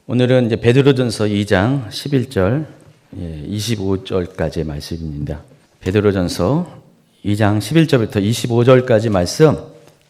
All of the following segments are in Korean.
오늘은 이제 베드로전서 2장 11절 25절까지의 말씀입니다. 베드로전서 2장 11절부터 25절까지 말씀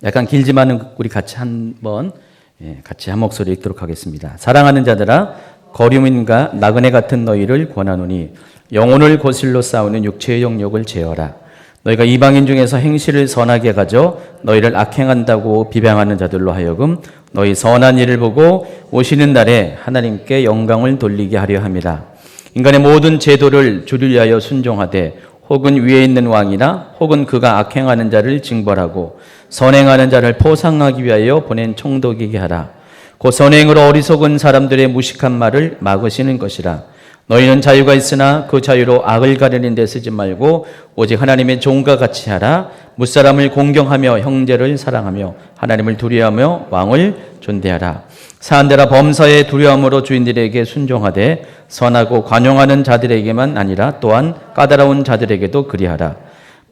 약간 길지만은 우리 같이 한 목소리 읽도록 하겠습니다. 사랑하는 자들아, 거류민과 나그네 같은 너희를 권하노니 영혼을 거슬러 싸우는 육체의 영욕을 제어라. 너희가 이방인 중에서 행실을 선하게 가져 너희를 악행한다고 비방하는 자들로 하여금 너희 선한 일을 보고 오시는 날에 하나님께 영광을 돌리게 하려 함이라. 인간의 모든 제도를 주를 위하여 순종하되 혹은 위에 있는 왕이나 혹은 그가 악행하는 자를 징벌하고 선행하는 자를 포상하기 위하여 보낸 총독이게 하라. 곧 선행으로 어리석은 사람들의 무식한 말을 막으시는 것이라. 너희는 자유가 있으나 그 자유로 악을 가리는 데 쓰지 말고 오직 하나님의 종과 같이 하라. 무사람을 공경하며 형제를 사랑하며 하나님을 두려워하며 왕을 존대하라. 사한대라 범사의 두려움으로 주인들에게 순종하되 선하고 관용하는 자들에게만 아니라 또한 까다로운 자들에게도 그리하라.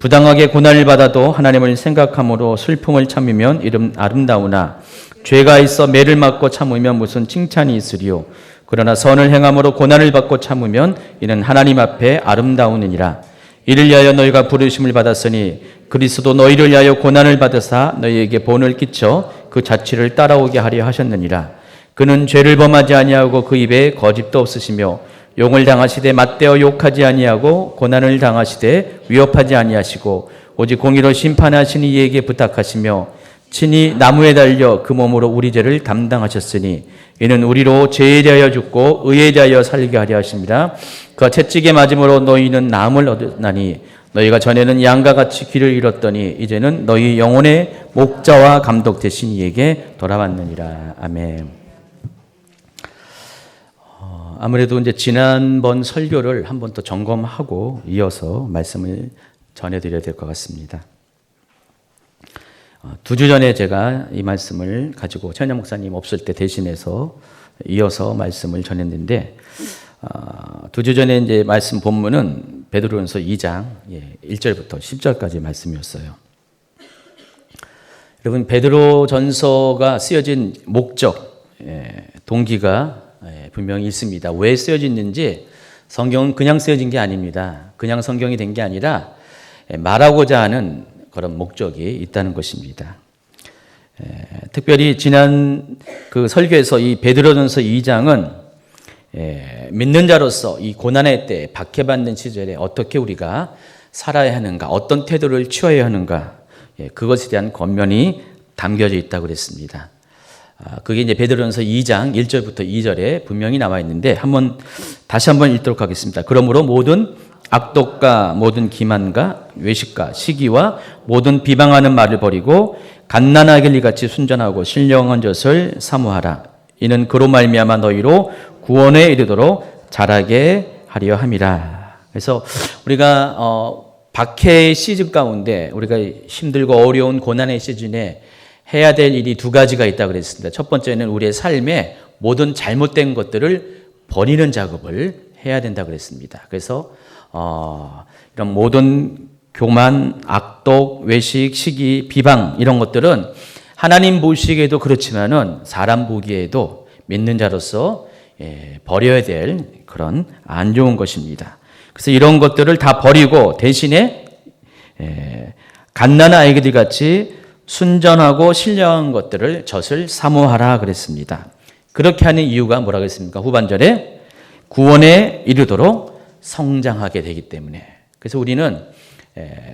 부당하게 고난을 받아도 하나님을 생각함으로 슬픔을 참으면 이름 아름다우나 죄가 있어 매를 맞고 참으면 무슨 칭찬이 있으리요. 그러나 선을 행함으로 고난을 받고 참으면 이는 하나님 앞에 아름다우느니라. 이를 위하여 너희가 부르심을 받았으니 그리스도 너희를 위하여 고난을 받으사 너희에게 본을 끼쳐 그 자취를 따라오게 하려 하셨느니라. 그는 죄를 범하지 아니하고 그 입에 거짓도 없으시며 용을 당하시되 맞대어 욕하지 아니하고 고난을 당하시되 위협하지 아니하시고 오직 공의로 심판하시는 이에게 부탁하시며 친히 나무에 달려 그 몸으로 우리 죄를 담당하셨으니 이는 우리로 죄에 대하여 죽고 의에 대하여 살게 하려 하십니다. 그가 채찍에 맞음으로 너희는 나음을 얻었나니 너희가 전에는 양과 같이 길을 잃었더니 이제는 너희 영혼의 목자와 감독 되신 이에게 돌아왔느니라. 아멘. 아무래도 이제 지난번 설교를 한 번 더 점검하고 이어서 말씀을 전해드려야 될 것 같습니다. 2주 전에 제가 이 말씀을 가지고 최현영 목사님 없을 때 대신해서 이어서 말씀을 전했는데 2주 전에 이제 말씀 본문은 베드로전서 2장 1절부터 10절까지 말씀이었어요. 여러분, 베드로전서가 쓰여진 목적, 동기가 분명히 있습니다. 왜 쓰여졌는지 성경은 그냥 쓰여진 게 아닙니다. 그냥 성경이 된 게 아니라 말하고자 하는 그런 목적이 있다는 것입니다. 특별히 지난 그 설교에서 이 베드로전서 2장은 믿는 자로서 이 고난의 때 박해받는 시절에 어떻게 우리가 살아야 하는가, 어떤 태도를 취해야 하는가, 그것에 대한 권면이 담겨져 있다고 그랬습니다. 그게 이제 베드로전서 2장 1절부터 2절에 분명히 나와 있는데 다시 한번 읽도록 하겠습니다. 그러므로 모든 악독과 모든 기만과 외식과 시기와 모든 비방하는 말을 버리고 갓난아기 같이 순전하고 신령한 것을 사모하라. 이는 그로 말미암아 너희로 구원에 이르도록 자라게 하려 함이라. 그래서 우리가 박해의 시즌 가운데 우리가 힘들고 어려운 고난의 시즌에 해야 될 일이 두 가지가 있다고 그랬습니다. 첫 번째는 우리의 삶에 모든 잘못된 것들을 버리는 작업을 해야 된다고 그랬습니다. 그래서 이런 모든 교만, 악독, 외식, 시기, 비방 이런 것들은 하나님 보시기에도 그렇지만은 사람 보기에도 믿는 자로서 버려야 될 그런 안 좋은 것입니다. 그래서 이런 것들을 다 버리고 대신에 갓난아기 아이들 같이 순전하고 신령한 것들을 젖을 사모하라 그랬습니다. 그렇게 하는 이유가 뭐라고 했습니까? 후반절에 구원에 이르도록 성장하게 되기 때문에. 그래서 우리는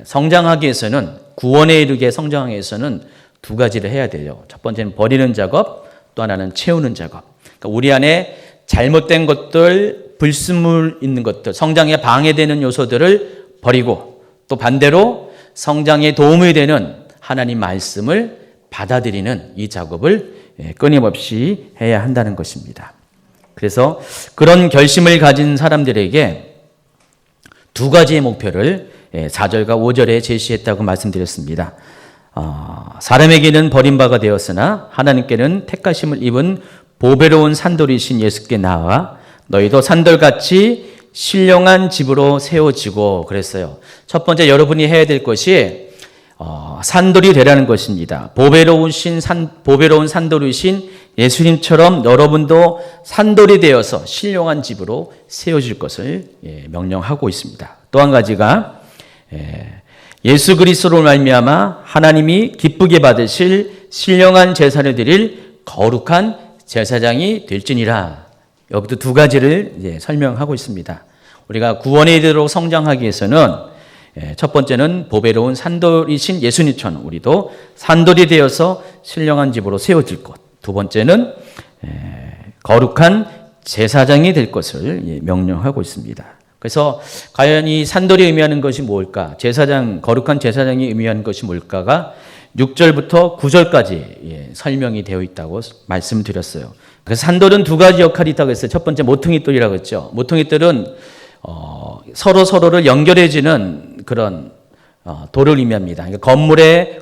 성장하기 위해서는, 구원에 이르게 성장하기 위해서는 두 가지를 해야 돼요. 첫 번째는 버리는 작업, 또 하나는 채우는 작업. 그러니까 우리 안에 잘못된 것들, 불순물 있는 것들, 성장에 방해되는 요소들을 버리고 또 반대로 성장에 도움이 되는 하나님 말씀을 받아들이는 이 작업을 끊임없이 해야 한다는 것입니다. 그래서 그런 결심을 가진 사람들에게 두 가지의 목표를 4절과 5절에 제시했다고 말씀드렸습니다. 사람에게는 버림바가 되었으나 하나님께는 택하심을 입은 보배로운 산돌이신 예수께 나와 너희도 산돌같이 신령한 집으로 세워지고 그랬어요. 첫 번째 여러분이 해야 될 것이 산돌이 되라는 것입니다. 보배로운 산돌이신 예수님처럼 여러분도 산돌이 되어서 신령한 집으로 세워질 것을 명령하고 있습니다. 또 한 가지가 예수 그리스도로 말미암아 하나님이 기쁘게 받으실 신령한 제사를 드릴 거룩한 제사장이 될지니라. 여기도 두 가지를 설명하고 있습니다. 우리가 구원에 이르도록 성장하기 위해서는 첫 번째는 보배로운 산돌이신 예수님처럼 우리도 산돌이 되어서 신령한 집으로 세워질 것. 두 번째는 거룩한 제사장이 될 것을 명령하고 있습니다. 그래서 과연 이 산돌이 의미하는 것이 뭘까? 거룩한 제사장이 의미하는 것이 뭘까가 6절부터 9절까지 설명이 되어 있다고 말씀드렸어요. 그래서 산돌은 두 가지 역할이 있다고 했어요. 첫 번째 모퉁이돌이라고 했죠. 모퉁이돌은 서로를 연결해주는 그런 돌을 의미합니다. 그러니까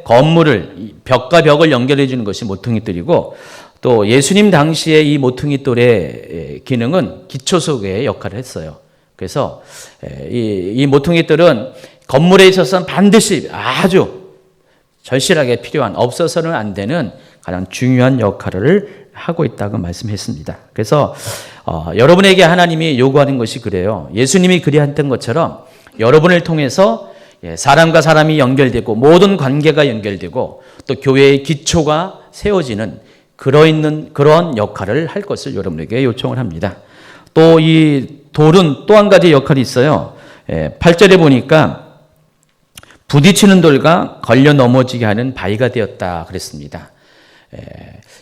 건물을 벽과 벽을 연결해주는 것이 모퉁이돌이고, 또 예수님 당시에 이 모퉁이돌의 기능은 기초소개의 역할을 했어요. 그래서 이 모퉁이돌은 건물에 있어서는 반드시 아주 절실하게 필요한, 없어서는 안 되는 가장 중요한 역할을 하고 있다고 말씀했습니다. 그래서 여러분에게 하나님이 요구하는 것이 그래요. 예수님이 그리했던 것처럼 여러분을 통해서 사람과 사람이 연결되고 모든 관계가 연결되고 또 교회의 기초가 세워지는 그런 역할을 할 것을 여러분에게 요청을 합니다. 또 이 돌은 또 한 가지 역할이 있어요. 8절에 보니까 부딪히는 돌과 걸려 넘어지게 하는 바위가 되었다 그랬습니다.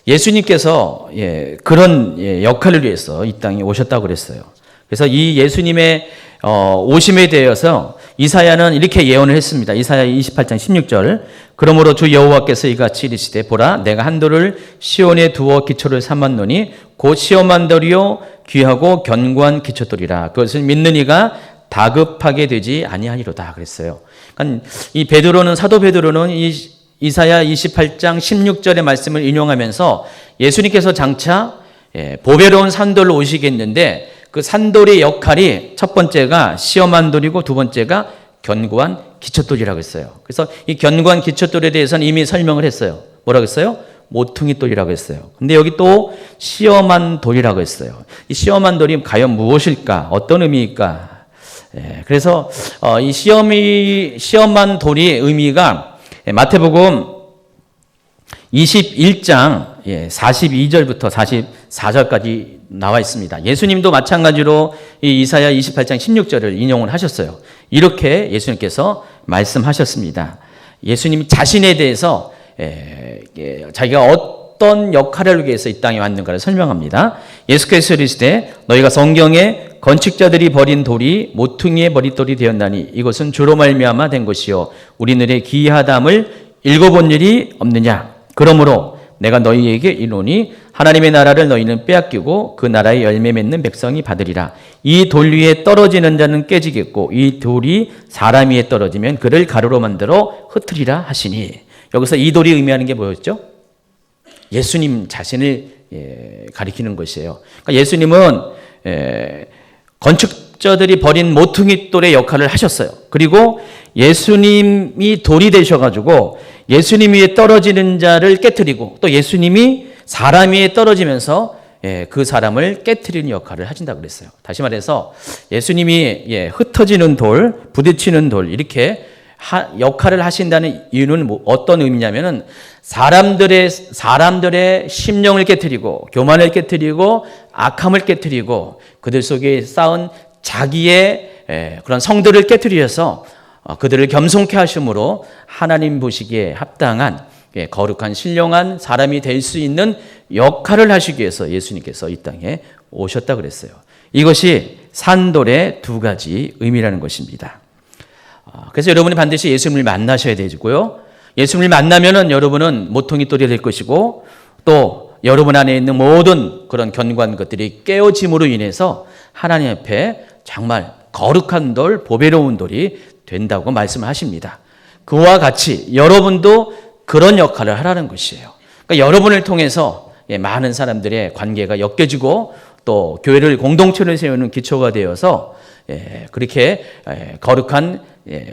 예수님께서 그런 역할을 위해서 이 땅에 오셨다고 그랬어요. 그래서 이 예수님의 오심에 대해서 이사야는 이렇게 예언을 했습니다. 이사야 28장 16절. 그러므로 주 여호와께서 이같이 이르시되 보라 내가 한 돌을 시온에 두어 기초를 삼았노니 곧 시온만 돌이요 귀하고 견고한 기초돌이라. 그것을 믿는 이가 다급하게 되지 아니하리로다 그랬어요. 그러니까 이 사도 베드로는 이 이사야 28장 16절의 말씀을 인용하면서 예수님께서 장차 보배로운 산돌로 오시겠는데 그 산돌의 역할이 첫 번째가 시험한 돌이고 두 번째가 견고한 기초돌이라고 했어요. 그래서 이 견고한 기초돌에 대해서는 이미 설명을 했어요. 뭐라고 했어요? 모퉁이돌이라고 했어요. 근데 여기 또 시험한 돌이라고 했어요. 이 시험한 돌이 과연 무엇일까? 어떤 의미일까? 그래서 이 시험한 돌의 의미가 마태복음 21장 42절부터 44절까지 나와 있습니다. 예수님도 마찬가지로 이 이사야 28장 16절을 인용을 하셨어요. 이렇게 예수님께서 말씀하셨습니다. 예수님 자신에 대해서 자기가 어떤 역할을 하기 위해서 이 땅에 왔는가를 설명합니다. 예수께서 이르시되 너희가 성경에 건축자들이 버린 돌이 모퉁이의 버릿돌이 되었나니 이것은 주로 말미암아 된 것이요 우리들의 기이하담을 읽어본 일이 없느냐. 그러므로 내가 너희에게 이르노니 하나님의 나라를 너희는 빼앗기고 그 나라의 열매 맺는 백성이 받으리라. 이 돌 위에 떨어지는 자는 깨지겠고 이 돌이 사람 위에 떨어지면 그를 가루로 만들어 흩으리라 하시니. 여기서 이 돌이 의미하는 게 뭐였죠? 예수님 자신을 가리키는 것이에요. 그러니까 예수님은 건축자들이 버린 모퉁이돌의 역할을 하셨어요. 그리고 예수님이 돌이 되셔가지고 예수님 위에 떨어지는 자를 깨트리고 또 예수님이 사람 위에 떨어지면서 그 사람을 깨트리는 역할을 하신다고 그랬어요. 다시 말해서 예수님이 흩어지는 돌, 부딪히는 돌 이렇게 역할을 하신다는 이유는 어떤 의미냐면은 사람들의 심령을 깨트리고 교만을 깨트리고 악함을 깨트리고 그들 속에 쌓은 자기의 그런 성들을 깨트리셔서 그들을 겸손케 하심으로 하나님 보시기에 합당한 거룩한 신령한 사람이 될 수 있는 역할을 하시기 위해서 예수님께서 이 땅에 오셨다 그랬어요. 이것이 산돌의 두 가지 의미라는 것입니다. 그래서 여러분이 반드시 예수님을 만나셔야 되고요. 예수님을 만나면은 여러분은 모퉁이돌이 될 것이고 또 여러분 안에 있는 모든 그런 견고한 것들이 깨어짐으로 인해서 하나님 앞에 정말 거룩한 돌, 보배로운 돌이 된다고 말씀을 하십니다. 그와 같이 여러분도 그런 역할을 하라는 것이에요. 그러니까 여러분을 통해서 많은 사람들의 관계가 엮여지고 또 교회를 공동체를 세우는 기초가 되어서 그렇게 거룩한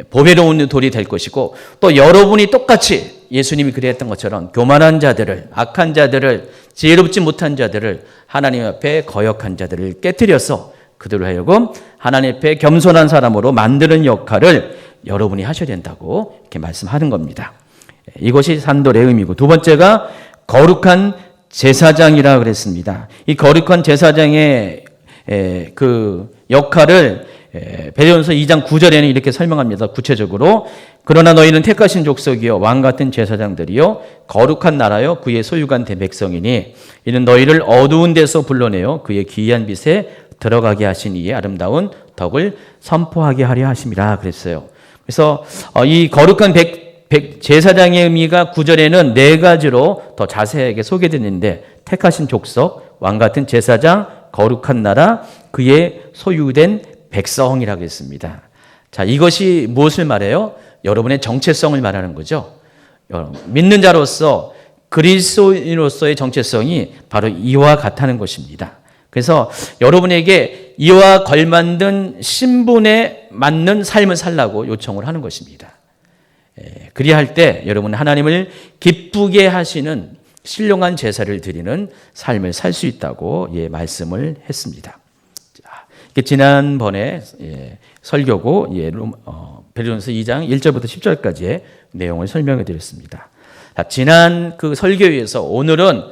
보배로운 돌이 될 것이고, 또 여러분이 똑같이 예수님이 그랬던 것처럼 교만한 자들을, 악한 자들을, 지혜롭지 못한 자들을, 하나님 앞에 거역한 자들을 깨뜨려서 그들로 하여금 하나님 앞에 겸손한 사람으로 만드는 역할을 여러분이 하셔야 된다고 이렇게 말씀하는 겁니다. 이것이 산돌의 의미고, 두 번째가 거룩한 제사장이라 그랬습니다. 이 거룩한 제사장의 그 역할을 베드로전서 2장 9절에는 이렇게 설명합니다. 구체적으로 그러나 너희는 택하신 족속이요 왕 같은 제사장들이요 거룩한 나라요 그의 소유간 백성이니 이는 너희를 어두운 데서 불러내어 그의 기이한 빛에 들어가게 하신 이의 아름다운 덕을 선포하게 하려 하심이라 그랬어요. 그래서 이 거룩한 제사장의 의미가 9절에는 네 가지로 더 자세하게 소개되는데, 택하신 족속, 왕 같은 제사장, 거룩한 나라, 그의 소유된 백성이라고 했습니다. 자, 이것이 무엇을 말해요? 여러분의 정체성을 말하는 거죠. 믿는 자로서 그리스도인으로서의 정체성이 바로 이와 같다는 것입니다. 그래서 여러분에게 이와 걸맞는 신분에 맞는 삶을 살라고 요청을 하는 것입니다. 그리할 때 여러분 하나님을 기쁘게 하시는 신령한 제사를 드리는 삶을 살 수 있다고 말씀을 했습니다. 지난번에 설교고 베드로전서 2장 1절부터 10절까지의 내용을 설명해 드렸습니다. 지난 그 설교에서 오늘은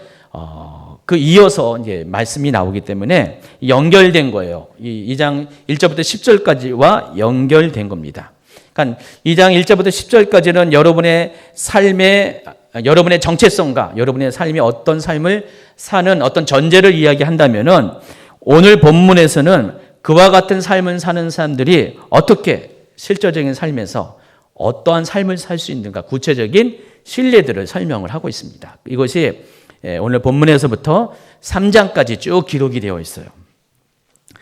그 이어서 이제 말씀이 나오기 때문에 연결된 거예요. 이 2장 1절부터 10절까지와 연결된 겁니다. 그러니까 2장 1절부터 10절까지는 여러분의 삶의 여러분의 정체성과 여러분의 삶이 어떤 삶을 사는 어떤 전제를 이야기한다면은, 오늘 본문에서는 그와 같은 삶을 사는 사람들이 어떻게 실제적인 삶에서 어떠한 삶을 살 수 있는가, 구체적인 신뢰들을 설명을 하고 있습니다. 이것이 오늘 본문에서부터 3장까지 쭉 기록이 되어 있어요.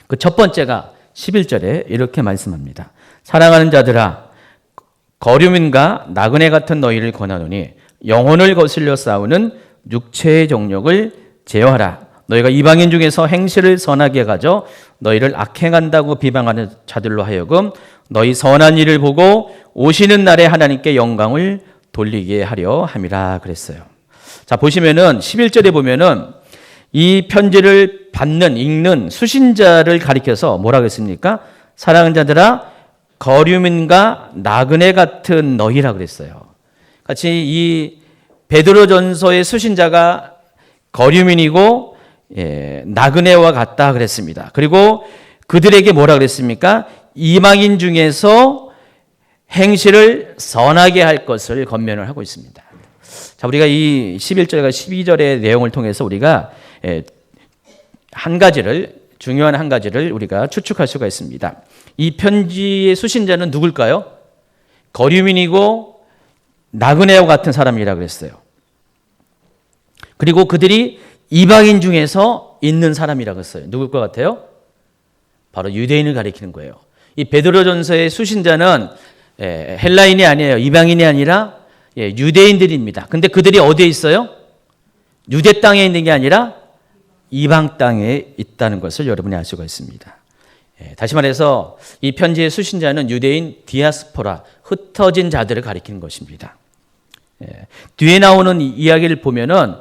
그 첫 번째가 11절에 이렇게 말씀합니다. 사랑하는 자들아, 거류민과 나그네 같은 너희를 권하노니 영혼을 거슬려 싸우는 육체의 정욕을 제어하라. 너희가 이방인 중에서 행실을 선하게 가져 너희를 악행한다고 비방하는 자들로 하여금 너희 선한 일을 보고 오시는 날에 하나님께 영광을 돌리게 하려 함이라 그랬어요. 자, 보시면은 11절에 보면은 이 편지를 읽는 수신자를 가리켜서 뭐라고 했습니까? 사랑하는 자들아, 거류민과 나그네 같은 너희라고 그랬어요. 같이 이 베드로전서의 수신자가 거류민이고 나그네와 같다 그랬습니다. 그리고 그들에게 뭐라 그랬습니까? 이방인 중에서 행실을 선하게 할 것을 권면을 하고 있습니다. 자, 우리가 이 11절과 12절의 내용을 통해서 우리가 중요한 한 가지를 우리가 추측할 수가 있습니다. 이 편지의 수신자는 누굴까요? 거류민이고 나그네와 같은 사람이라고 그랬어요. 그리고 그들이 이방인 중에서 있는 사람이라고 했어요. 누굴 것 같아요? 바로 유대인을 가리키는 거예요. 이 베드로전서의 수신자는 헬라인이 아니에요. 이방인이 아니라 유대인들입니다. 근데 그들이 어디에 있어요? 유대 땅에 있는 게 아니라 이방 땅에 있다는 것을 여러분이 알 수가 있습니다. 다시 말해서 이 편지의 수신자는 유대인 디아스포라, 흩어진 자들을 가리키는 것입니다. 뒤에 나오는 이야기를 보면은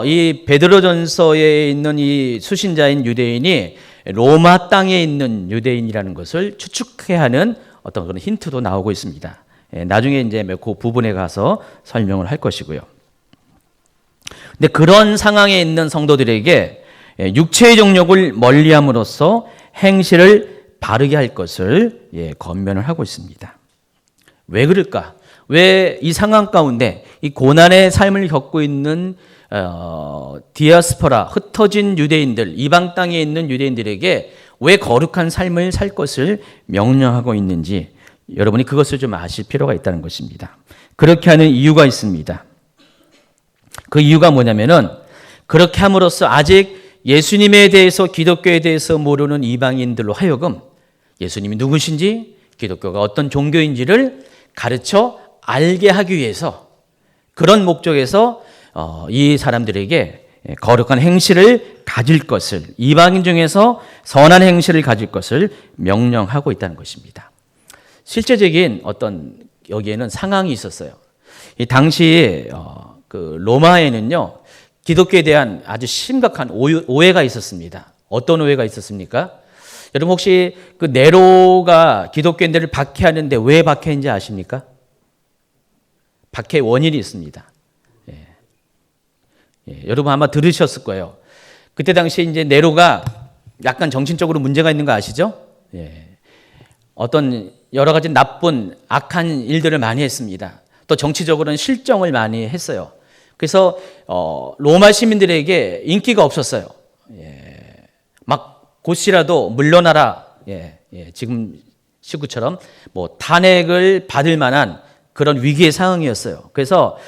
이 베드로전서에 있는 이 수신자인 유대인이 로마 땅에 있는 유대인이라는 것을 추측해야 하는 어떤 그런 힌트도 나오고 있습니다. 나중에 이제 그 부분에 가서 설명을 할 것이고요. 근데 그런 상황에 있는 성도들에게 육체의 정욕을 멀리함으로써 행실을 바르게 할 것을 권면을 하고 있습니다. 왜 그럴까? 왜 이 상황 가운데 이 고난의 삶을 겪고 있는 디아스포라, 흩어진 유대인들, 이방 땅에 있는 유대인들에게 왜 거룩한 삶을 살 것을 명령하고 있는지 여러분이 그것을 좀 아실 필요가 있다는 것입니다. 그렇게 하는 이유가 있습니다. 그 이유가 뭐냐면은 그렇게 함으로써 아직 예수님에 대해서, 기독교에 대해서 모르는 이방인들로 하여금 예수님이 누구신지, 기독교가 어떤 종교인지를 가르쳐 알게 하기 위해서, 그런 목적에서 이 사람들에게 거룩한 행실을 가질 것을, 이방인 중에서 선한 행실을 가질 것을 명령하고 있다는 것입니다. 실제적인 어떤 여기에는 상황이 있었어요. 이 당시 그 로마에는요, 기독교에 대한 아주 심각한 오해가 있었습니다. 어떤 오해가 있었습니까? 여러분 혹시 그 네로가 기독교인들을 박해하는데 왜 박해했는지 아십니까? 박해 원인이 있습니다. 여러분 아마 들으셨을 거예요. 그때 당시에 이제 네로가 약간 정신적으로 문제가 있는 거 아시죠? 어떤 여러 가지 나쁜 악한 일들을 많이 했습니다. 또 정치적으로는 실정을 많이 했어요. 그래서 로마 시민들에게 인기가 없었어요. 막 곧이라도 물러나라. 지금 시구처럼 뭐 탄핵을 받을 만한 그런 위기의 상황이었어요. 그래서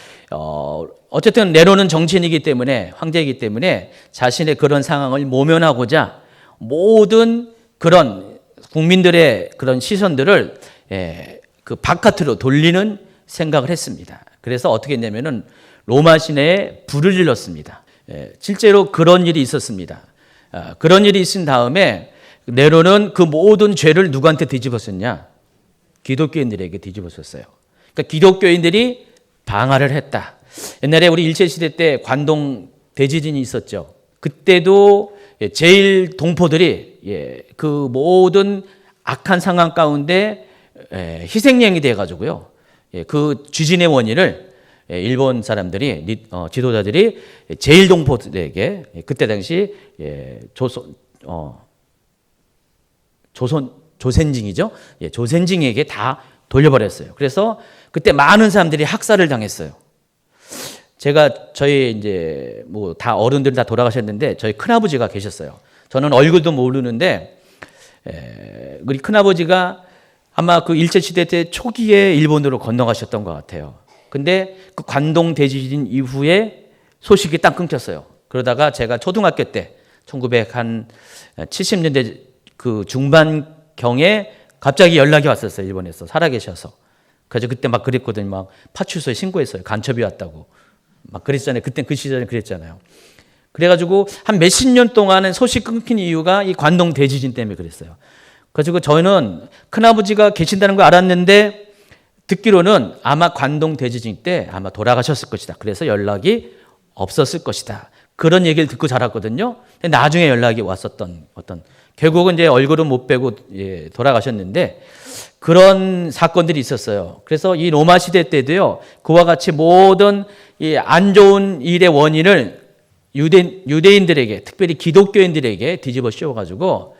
어쨌든 네로는 정치인이기 때문에, 황제이기 때문에 자신의 그런 상황을 모면하고자 모든 그런 국민들의 그런 시선들을 그 바깥으로 돌리는 생각을 했습니다. 그래서 어떻게 했냐면은 로마 시내에 불을 질렀습니다. 실제로 그런 일이 있었습니다. 그런 일이 있은 다음에 네로는 그 모든 죄를 누구한테 뒤집었었냐? 기독교인들에게 뒤집었었어요. 그러니까 기독교인들이 방화를 했다. 옛날에 우리 일제시대 때 관동 대지진이 있었죠. 그때도 제일 동포들이 그 모든 악한 상황 가운데 희생양이 돼가지고요. 그 지진의 원인을 일본 사람들이, 지도자들이 제일 동포들에게 그때 당시 조선징이죠. 조선징에게 다 돌려버렸어요. 그래서 그때 많은 사람들이 학살을 당했어요. 제가 저희 이제 뭐 다 어른들 다 돌아가셨는데 저희 큰아버지가 계셨어요. 저는 얼굴도 모르는데 우리 큰아버지가 아마 그 일제시대 때 초기에 일본으로 건너가셨던 것 같아요. 근데 그 관동 대지진 이후에 소식이 딱 끊겼어요. 그러다가 제가 초등학교 때 1970년대 그 중반경에 갑자기 연락이 왔었어요. 일본에서 살아계셔서. 그래서 그때 막 그랬거든요. 막 파출소에 신고했어요. 간첩이 왔다고. 막 그랬잖아요. 그때 그 시절에 그랬잖아요. 그래가지고 한 몇십 년 동안은 소식 끊긴 이유가 이 관동 대지진 때문에 그랬어요. 그래가지고 저희는 큰아버지가 계신다는 걸 알았는데 듣기로는 아마 관동 대지진 때 아마 돌아가셨을 것이다. 그래서 연락이 없었을 것이다. 그런 얘기를 듣고 자랐거든요. 근데 나중에 연락이 왔었던 결국은 이제 얼굴은 못 빼고 돌아가셨는데 그런 사건들이 있었어요. 그래서 이 로마 시대 때도요, 그와 같이 모든 이 안 좋은 일의 원인을 유대인들에게, 특별히 기독교인들에게 뒤집어 씌워가지고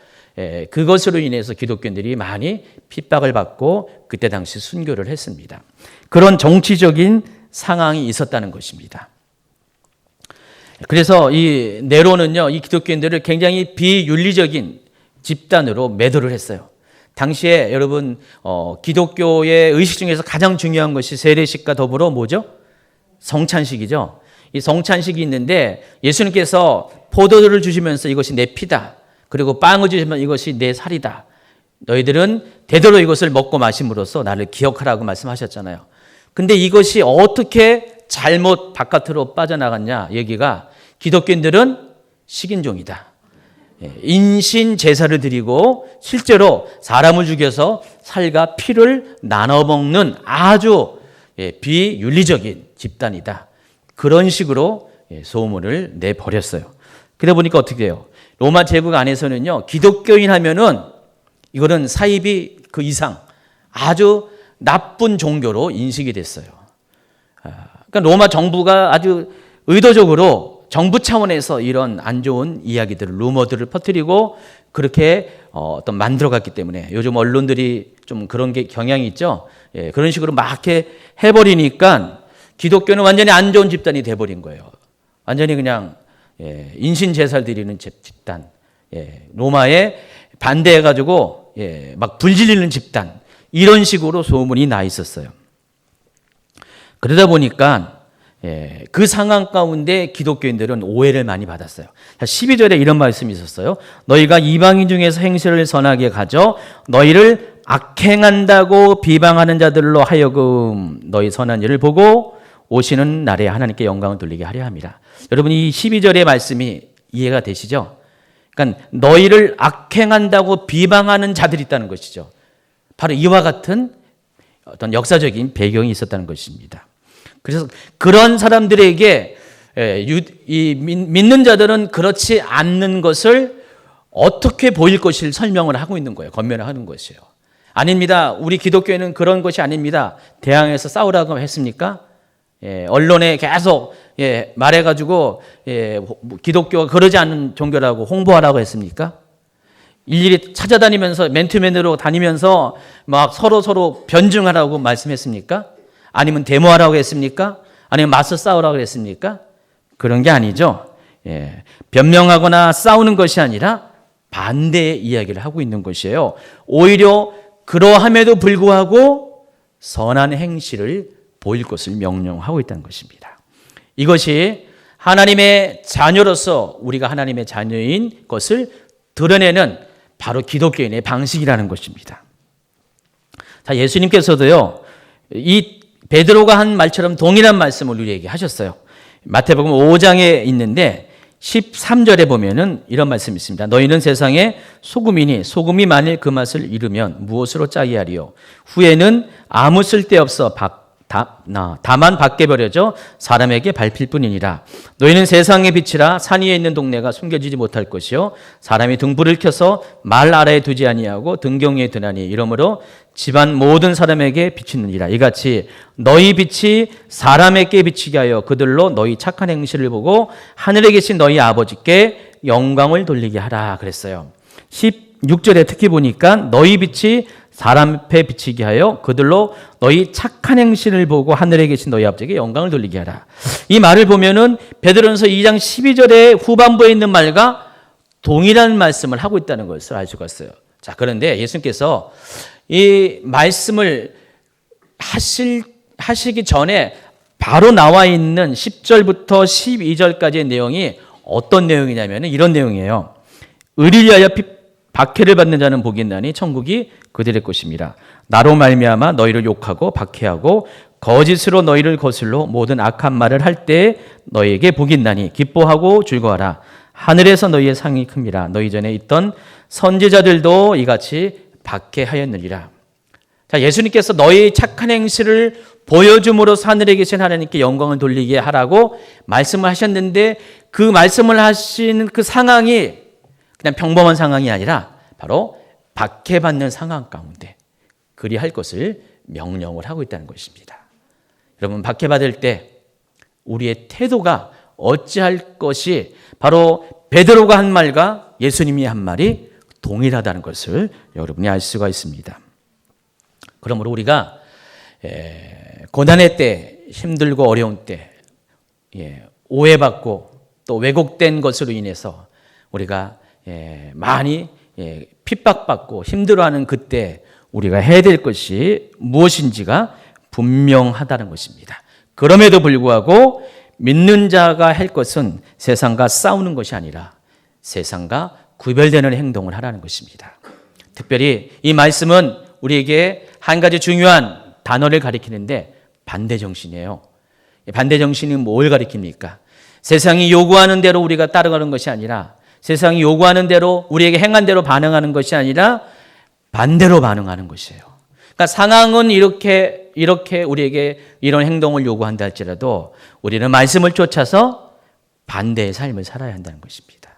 그것으로 인해서 기독교인들이 많이 핍박을 받고 그때 당시 순교를 했습니다. 그런 정치적인 상황이 있었다는 것입니다. 그래서 이 네로는요, 이 기독교인들을 굉장히 비윤리적인 집단으로 매도를 했어요. 당시에 여러분 기독교의 의식 중에서 가장 중요한 것이 세례식과 더불어 뭐죠? 성찬식이죠. 이 성찬식이 있는데 예수님께서 포도주를 주시면서 이것이 내 피다. 그리고 빵을 주시면 이것이 내 살이다. 너희들은 되도록 이것을 먹고 마심으로써 나를 기억하라고 말씀하셨잖아요. 근데 이것이 어떻게 잘못 바깥으로 빠져나갔냐 얘기가 기독교인들은 식인종이다. 인신 제사를 드리고 실제로 사람을 죽여서 살과 피를 나눠 먹는 아주 비윤리적인 집단이다. 그런 식으로 소문을 내버렸어요. 그러다 보니까 어떻게 해요? 로마 제국 안에서는요, 기독교인 하면은 이거는 사이비 그 이상 아주 나쁜 종교로 인식이 됐어요. 그러니까 로마 정부가 아주 의도적으로 정부 차원에서 이런 안 좋은 이야기들을, 루머들을 퍼뜨리고 그렇게 어떤 만들어갔기 때문에 요즘 언론들이 좀 그런 게 경향이 있죠. 그런 식으로 막 해버리니까 기독교는 완전히 안 좋은 집단이 돼버린 거예요. 완전히 그냥 인신 제사를 드리는 집단, 로마에 반대해가지고 막 불질리는 집단, 이런 식으로 소문이 나 있었어요. 그러다 보니까 그 상황 가운데 기독교인들은 오해를 많이 받았어요. 12절에 이런 말씀이 있었어요. 너희가 이방인 중에서 행실을 선하게 가져 너희를 악행한다고 비방하는 자들로 하여금 너희 선한 일을 보고 오시는 날에 하나님께 영광을 돌리게 하려 합니다. 여러분, 이 12절의 말씀이 이해가 되시죠? 그러니까 너희를 악행한다고 비방하는 자들이 있다는 것이죠. 바로 이와 같은 어떤 역사적인 배경이 있었다는 것입니다. 그래서 그런 사람들에게 믿는 자들은 그렇지 않는 것을 어떻게 보일 것을 설명을 하고 있는 거예요. 권면을 하는 것이에요. 아닙니다. 우리 기독교회는 그런 것이 아닙니다. 대항해서 싸우라고 했습니까? 언론에 계속 말해가지고 기독교가 그러지 않는 종교라고 홍보하라고 했습니까? 일일이 찾아다니면서 맨투맨으로 다니면서 막 서로 변증하라고 말씀했습니까? 아니면 데모하라고 했습니까? 아니면 맞서 싸우라고 했습니까? 그런 게 아니죠. 변명하거나 싸우는 것이 아니라 반대의 이야기를 하고 있는 것이에요. 오히려 그러함에도 불구하고 선한 행실을 보일 것을 명령하고 있다는 것입니다. 이것이 하나님의 자녀로서 우리가 하나님의 자녀인 것을 드러내는 바로 기독교인의 방식이라는 것입니다. 자, 예수님께서도요, 이 베드로가 한 말처럼 동일한 말씀을 우리에게 하셨어요. 마태복음 5장에 있는데 13절에 보면은 이런 말씀이 있습니다. 너희는 세상의 소금이니 소금이 만일 그 맛을 잃으면 무엇으로 짜게 하리요? 후에는 아무 쓸데없어 다만 밖에 버려져 사람에게 밟힐 뿐이니라. 너희는 세상의 빛이라 산 위에 있는 동네가 숨겨지지 못할 것이요 사람이 등불을 켜서 말 아래에 두지 아니하고 등경 위에 두나니 이러므로 집안 모든 사람에게 비치느니라. 이같이 너희 빛이 사람에게 비치게 하여 그들로 너희 착한 행실을 보고 하늘에 계신 너희 아버지께 영광을 돌리게 하라 그랬어요. 16절에 특히 보니까 너희 빛이 사람 앞에 비치게 하여 그들로 너희 착한 행실을 보고 하늘에 계신 너희 아버지께 영광을 돌리게 하라. 이 말을 보면은 베드로전서 2장 12절의 후반부에 있는 말과 동일한 말씀을 하고 있다는 것을 알 수가 있어요. 자, 그런데 예수님께서 이 말씀을 하시기 전에 바로 나와 있는 10절부터 12절까지의 내용이 어떤 내용이냐면 이런 내용이에요. 의를 위하여 박해를 받는 자는 복이 있나니 천국이 그들의 것입니다. 나로 말미암아 너희를 욕하고 박해하고 거짓으로 너희를 거슬러 모든 악한 말을 할 때 너희에게 복이 있나니 기뻐하고 즐거워하라. 하늘에서 너희의 상이 큽니다. 너희 전에 있던 선지자들도 이같이 박해하였느니라. 자, 예수님께서 너희의 착한 행실을 보여줌으로써 하늘에 계신 하나님께 영광을 돌리게 하라고 말씀을 하셨는데 그 말씀을 하신 그 상황이 그냥 평범한 상황이 아니라 바로 박해받는 상황 가운데 그리할 것을 명령을 하고 있다는 것입니다. 여러분, 박해받을 때 우리의 태도가 어찌할 것이 바로 베드로가 한 말과 예수님이 한 말이 동일하다는 것을 여러분이 알 수가 있습니다. 그러므로 우리가 고난의 때, 힘들고 어려운 때, 오해받고 또 왜곡된 것으로 인해서 우리가 많이 핍박받고 힘들어하는 그때 우리가 해야 될 것이 무엇인지가 분명하다는 것입니다. 그럼에도 불구하고 믿는 자가 할 것은 세상과 싸우는 것이 아니라 세상과 구별되는 행동을 하라는 것입니다. 특별히 이 말씀은 우리에게 한 가지 중요한 단어를 가리키는데 반대정신이에요. 반대정신이 뭘 가리킵니까? 세상이 요구하는 대로 우리가 따라가는 것이 아니라 세상이 요구하는 대로 우리에게 행한 대로 반응하는 것이 아니라 반대로 반응하는 것이에요. 그러니까 상황은 이렇게 우리에게 이런 행동을 요구한다 할지라도 우리는 말씀을 쫓아서 반대의 삶을 살아야 한다는 것입니다.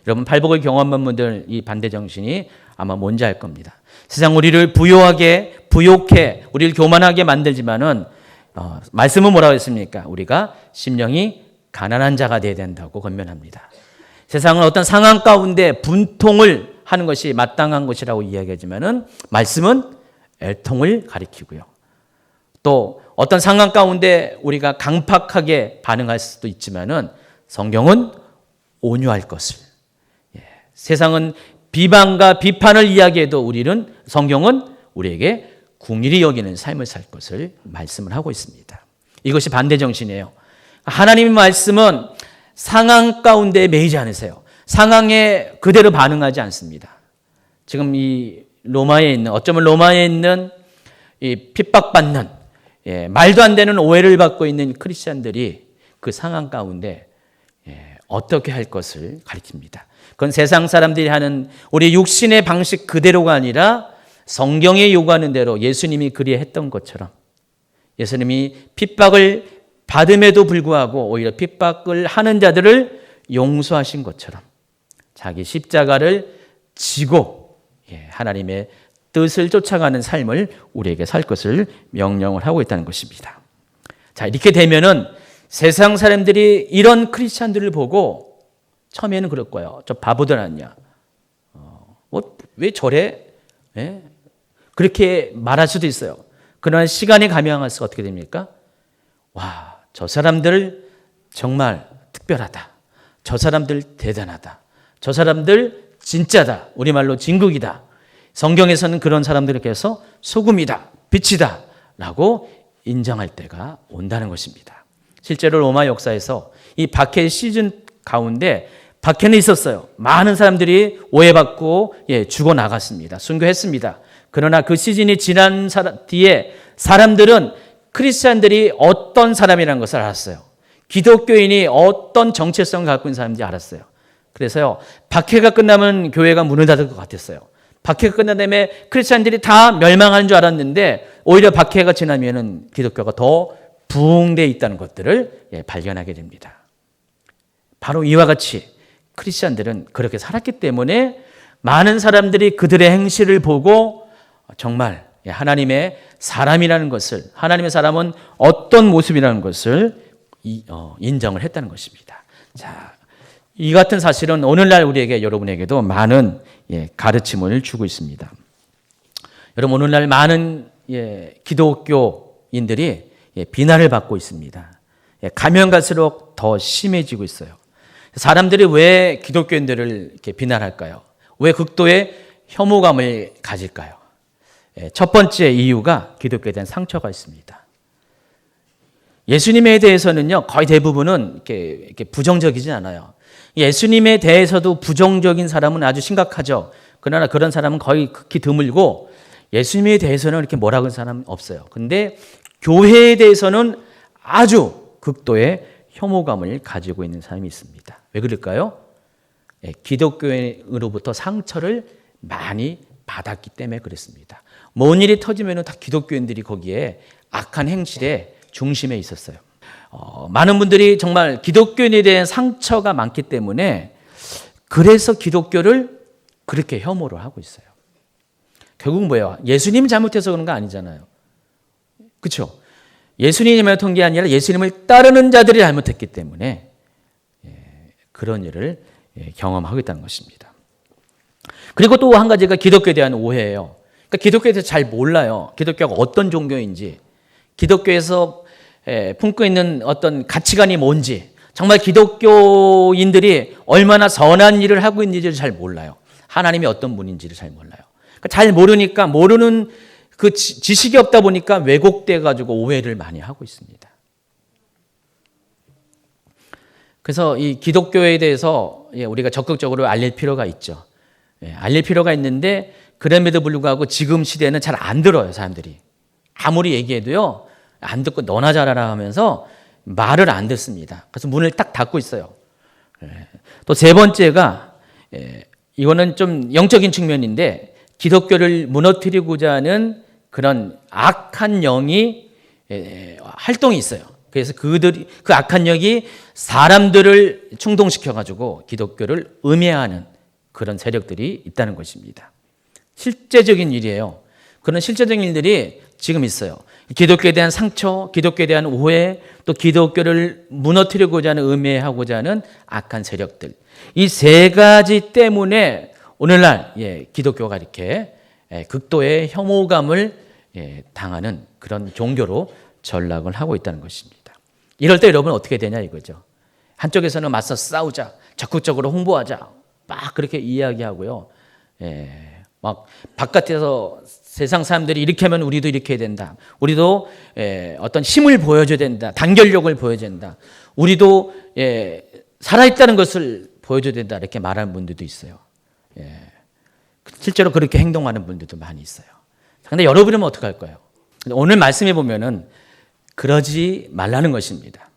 여러분, 팔복을 경험한 분들 이 반대 정신이 아마 뭔지 알 겁니다. 세상 우리를 부유해 우리를 교만하게 만들지만은 말씀은 뭐라고 했습니까? 우리가 심령이 가난한 자가 되어야 된다고 권면합니다. 세상은 어떤 상황 가운데 분통을 하는 것이 마땅한 것이라고 이야기하지만은 말씀은 애통을 가리키고요. 또 어떤 상황 가운데 우리가 강팍하게 반응할 수도 있지만은 성경은 온유할 것을. 세상은 비방과 비판을 이야기해도 성경은 우리에게 긍휼히 여기는 삶을 살 것을 말씀을 하고 있습니다. 이것이 반대 정신이에요. 하나님의 말씀은 상황 가운데 매이지 않으세요. 상황에 그대로 반응하지 않습니다. 지금 이 어쩌면 로마에 있는 이 핍박받는 말도 안 되는 오해를 받고 있는 크리스찬들이 그 상황 가운데 어떻게 할 것을 가르칩니다. 그건 세상 사람들이 하는 우리 육신의 방식 그대로가 아니라 성경이 요구하는 대로 예수님이 그리했던 것처럼 예수님이 핍박을 받음에도 불구하고 오히려 핍박을 하는 자들을 용서하신 것처럼 자기 십자가를 지고 하나님의 뜻을 쫓아가는 삶을 우리에게 살 것을 명령을 하고 있다는 것입니다. 자, 이렇게 되면은 세상 사람들이 이런 크리스찬들을 보고 처음에는 그럴 거예요. 저 바보들 아니야. 왜 저래? 그렇게 말할 수도 있어요. 그러나 시간이 가면 갈수록 어떻게 됩니까? 와, 저 사람들 정말 특별하다. 저 사람들 대단하다. 저 사람들 진짜다. 우리말로 진국이다. 성경에서는 그런 사람들에게 해서 소금이다. 빛이다. 라고 인정할 때가 온다는 것입니다. 실제로 로마 역사에서 이 박해 시즌 가운데 박해는 있었어요. 많은 사람들이 오해받고 죽어나갔습니다. 순교했습니다. 그러나 그 시즌이 지난 뒤에 사람들은 크리스찬들이 어떤 사람이라는 것을 알았어요. 기독교인이 어떤 정체성을 갖고 있는 사람인지 알았어요. 그래서요, 박해가 끝나면 교회가 문을 닫을 것 같았어요. 박해가 끝난 다음에 크리스찬들이 다 멸망하는 줄 알았는데 오히려 박해가 지나면은 기독교가 더 부흥되어 있다는 것들을 발견하게 됩니다. 바로 이와 같이 크리스찬들은 그렇게 살았기 때문에 많은 사람들이 그들의 행실을 보고 정말 하나님의 사람이라는 것을, 하나님의 사람은 어떤 모습이라는 것을 인정을 했다는 것입니다. 자, 이 같은 사실은 오늘날 우리에게, 여러분에게도 많은 가르침을 주고 있습니다. 여러분, 오늘날 많은 기독교인들이 비난을 받고 있습니다. 가면 갈수록 더 심해지고 있어요. 사람들이 왜 기독교인들을 이렇게 비난할까요? 왜 극도의 혐오감을 가질까요? 첫 번째 이유가 기독교에 대한 상처가 있습니다. 예수님에 대해서는요, 거의 대부분은 이렇게 부정적이진 않아요. 예수님에 대해서도 부정적인 사람은 아주 심각하죠. 그러나 그런 사람은 거의 극히 드물고 예수님에 대해서는 이렇게 뭐라고 하는 사람은 없어요. 근데 교회에 대해서는 아주 극도의 혐오감을 가지고 있는 사람이 있습니다. 왜 그럴까요? 기독교인으로부터 상처를 많이 받았기 때문에 그렇습니다. 뭔 일이 터지면 다 기독교인들이 거기에 악한 행실의 중심에 있었어요. 많은 분들이 정말 기독교인에 대한 상처가 많기 때문에 그래서 기독교를 그렇게 혐오를 하고 있어요. 결국 뭐예요? 예수님이 잘못해서 그런 거 아니잖아요. 그렇죠? 예수님이 잘못한 게 아니라 예수님을 따르는 자들이 잘못했기 때문에 그런 일을 경험하고 있다는 것입니다. 그리고 또 한 가지가 기독교에 대한 오해예요. 그러니까 기독교에 대해서 잘 몰라요. 기독교가 어떤 종교인지, 기독교에서 품고 있는 어떤 가치관이 뭔지, 정말 기독교인들이 얼마나 선한 일을 하고 있는지를 잘 몰라요. 하나님이 어떤 분인지를 잘 몰라요. 그러니까 잘 모르니까, 모르는 그 지식이 없다 보니까 왜곡돼 가지고 오해를 많이 하고 있습니다. 그래서 이 기독교에 대해서 우리가 적극적으로 알릴 필요가 있죠. 알릴 필요가 있는데 그럼에도 불구하고 지금 시대는 잘 안 들어요, 사람들이. 아무리 얘기해도요, 안 듣고 너나 잘하라 하면서 말을 안 듣습니다. 그래서 문을 딱 닫고 있어요. 또 세 번째가, 이거는 좀 영적인 측면인데, 기독교를 무너뜨리고자 하는 그런 악한 영이 활동이 있어요. 그래서 그 악한 영이 사람들을 충동시켜가지고 기독교를 음해하는 그런 세력들이 있다는 것입니다. 실제적인 일이에요. 그런 실제적인 일들이 지금 있어요. 기독교에 대한 상처, 기독교에 대한 오해, 또 기독교를 무너뜨리고자 하는, 음해하고자 하는 악한 세력들. 이 세 가지 때문에 오늘날 기독교가 이렇게 극도의 혐오감을 당하는 그런 종교로 전락을 하고 있다는 것입니다. 이럴 때 여러분 어떻게 되냐 이거죠. 한쪽에서는 맞서 싸우자, 적극적으로 홍보하자, 막 그렇게 이야기하고요. 막 바깥에서 세상 사람들이 이렇게 하면 우리도 이렇게 해야 된다. 우리도 어떤 힘을 보여줘야 된다. 단결력을 보여줘야 된다. 우리도 살아있다는 것을 보여줘야 된다. 이렇게 말하는 분들도 있어요. 실제로 그렇게 행동하는 분들도 많이 있어요. 그런데 여러분은 어떻게 할 거예요? 오늘 말씀해 보면은 그러지 말라는 것입니다.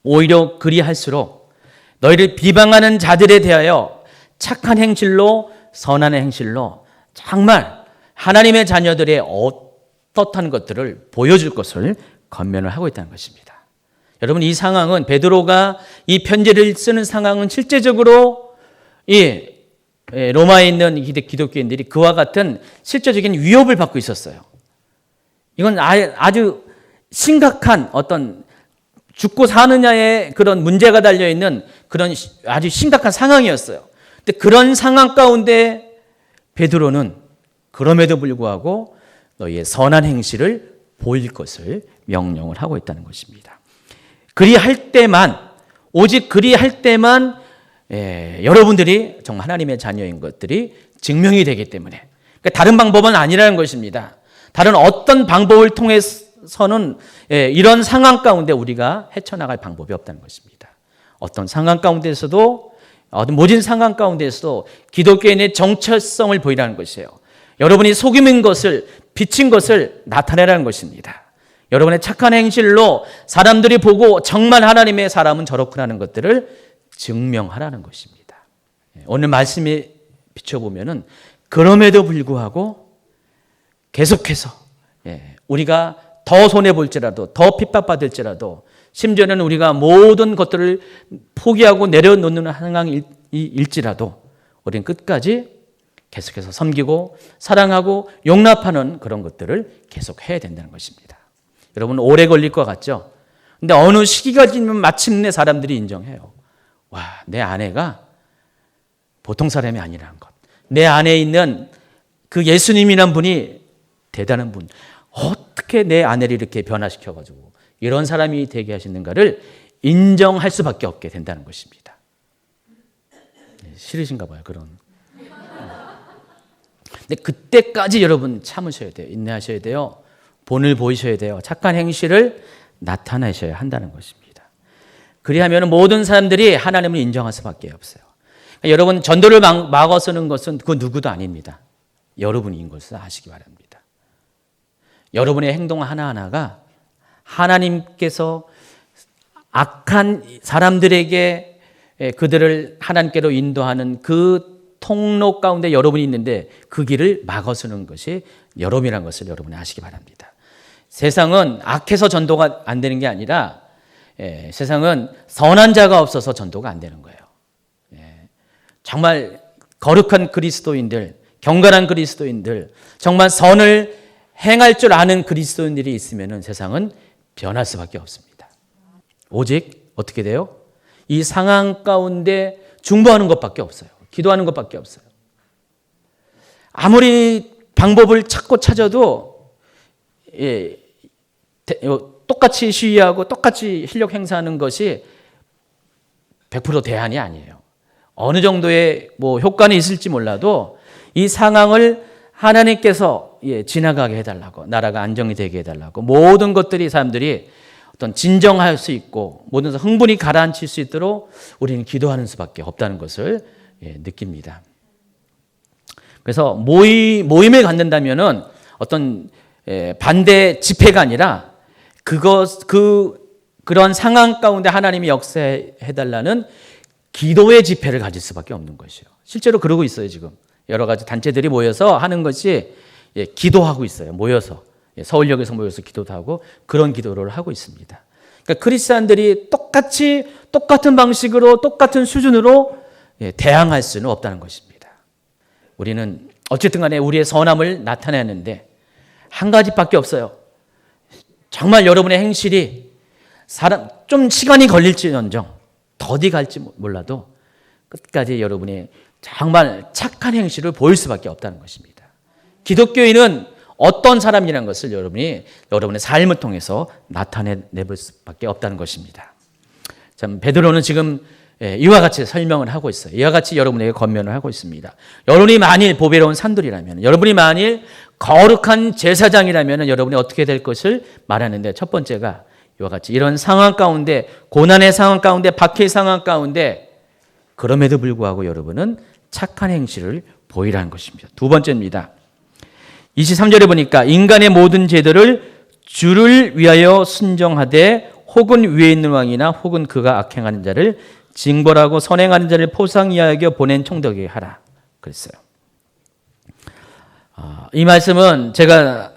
오히려 그리할수록 너희를 비방하는 자들에 대하여 착한 행실로 선한 행실로 정말 하나님의 자녀들의 어떻다는 것들을 보여줄 것을 권면을 하고 있다는 것입니다. 여러분, 이 상황은 베드로가 이 편지를 쓰는 상황은 실제적으로 이 로마에 있는 기독교인들이 그와 같은 실제적인 위협을 받고 있었어요. 이건 아주 심각한 어떤 죽고 사느냐의 그런 문제가 달려있는 그런 아주 심각한 상황이었어요. 근데 그런 상황 가운데 베드로는 그럼에도 불구하고 너희의 선한 행실을 보일 것을 명령을 하고 있다는 것입니다. 그리할 때만, 오직 그리할 때만 여러분들이 정말 하나님의 자녀인 것들이 증명이 되기 때문에, 그러니까 다른 방법은 아니라는 것입니다. 다른 어떤 방법을 통해서는 이런 상황 가운데 우리가 헤쳐나갈 방법이 없다는 것입니다. 어떤 상황 가운데서도, 어떤 모진 상황 가운데서도 기독교인의 정체성을 보이라는 것이에요. 여러분이 속임인 것을, 비친 것을 나타내라는 것입니다. 여러분의 착한 행실로 사람들이 보고 정말 하나님의 사람은 저렇구나는 것들을 증명하라는 것입니다. 오늘 말씀에 비춰보면은 그럼에도 불구하고 계속해서 우리가 더 손해볼지라도, 더 핍박받을지라도, 심지어는 우리가 모든 것들을 포기하고 내려놓는 상황일지라도 우리는 끝까지 계속해서 섬기고 사랑하고 용납하는 그런 것들을 계속 해야 된다는 것입니다. 여러분, 오래 걸릴 것 같죠? 근데 어느 시기가 지나면 마침내 사람들이 인정해요. 와, 내 아내가 보통 사람이 아니라는 것. 내 안에 있는 그 예수님이란 분이 대단한 분. 어떻게 내 아내를 이렇게 변화시켜가지고 이런 사람이 되게 하시는가를 인정할 수밖에 없게 된다는 것입니다. 싫으신가 봐요, 그런. 근데 그때까지 여러분 참으셔야 돼요. 인내하셔야 돼요. 본을 보이셔야 돼요. 착한 행실을 나타내셔야 한다는 것입니다. 그리하면 모든 사람들이 하나님을 인정할 수밖에 없어요. 그러니까 여러분, 전도를 막아서는 것은 그 누구도 아닙니다. 여러분인 것을 아시기 바랍니다. 여러분의 행동 하나하나가 하나님께서 악한 사람들에게 그들을 하나님께로 인도하는 그 통로 가운데 여러분이 있는데 그 길을 막아서는 것이 여러분이라는 것을 여러분이 아시기 바랍니다. 세상은 악해서 전도가 안 되는 게 아니라 세상은 선한 자가 없어서 전도가 안 되는 거예요. 정말 거룩한 그리스도인들, 경건한 그리스도인들, 정말 선을 행할 줄 아는 그리스도인들이 있으면 세상은 변할 수밖에 없습니다. 오직 어떻게 돼요? 이 상황 가운데 중보하는 것밖에 없어요. 기도하는 것밖에 없어요. 아무리 방법을 찾아도 똑같이 시위하고 똑같이 인력 행사하는 것이 100% 대안이 아니에요. 어느 정도의 효과는 있을지 몰라도 이 상황을 하나님께서 지나가게 해달라고, 나라가 안정이 되게 해달라고, 모든 것들이 사람들이 어떤 진정할 수 있고 모든 흥분이 가라앉힐 수 있도록 우리는 기도하는 수밖에 없다는 것을 느낍니다. 그래서 모임에 갖는다면은 어떤 반대 집회가 아니라 그런 상황 가운데 하나님이 역사해달라는 기도의 집회를 가질 수밖에 없는 것이에요. 실제로 그러고 있어요. 지금 여러 가지 단체들이 모여서 하는 것이 기도하고 있어요. 모여서 서울역에서 모여서 기도도 하고 그런 기도를 하고 있습니다. 그러니까 크리스찬들이 똑같은 방식으로 똑같은 수준으로 대항할 수는 없다는 것입니다. 우리는 어쨌든 간에 우리의 선함을 나타내는데 한 가지밖에 없어요. 정말 여러분의 행실이 좀 시간이 걸릴지언정 더디 갈지 몰라도 끝까지 여러분의 정말 착한 행실을 보일 수밖에 없다는 것입니다. 기독교인은 어떤 사람이라는 것을 여러분의 삶을 통해서 나타내볼 수밖에 없다는 것입니다. 참, 베드로는 지금 이와 같이 설명을 하고 있어요. 이와 같이 여러분에게 권면을 하고 있습니다. 여러분이 만일 보배로운 산돌이라면, 여러분이 만일 거룩한 제사장이라면 여러분이 어떻게 될 것을 말하는데, 첫 번째가 이와 같이 이런 상황 가운데, 고난의 상황 가운데, 박해의 상황 가운데 그럼에도 불구하고 여러분은 착한 행실을 보이라는 것입니다. 두 번째입니다. 23절에 보니까 인간의 모든 죄들을 주를 위하여 순종하되 혹은 위에 있는 왕이나 혹은 그가 악행하는 자를 징벌하고 선행하는 자를 포상히 여겨 보낸 총독에게 하라 그랬어요. 이 말씀은 제가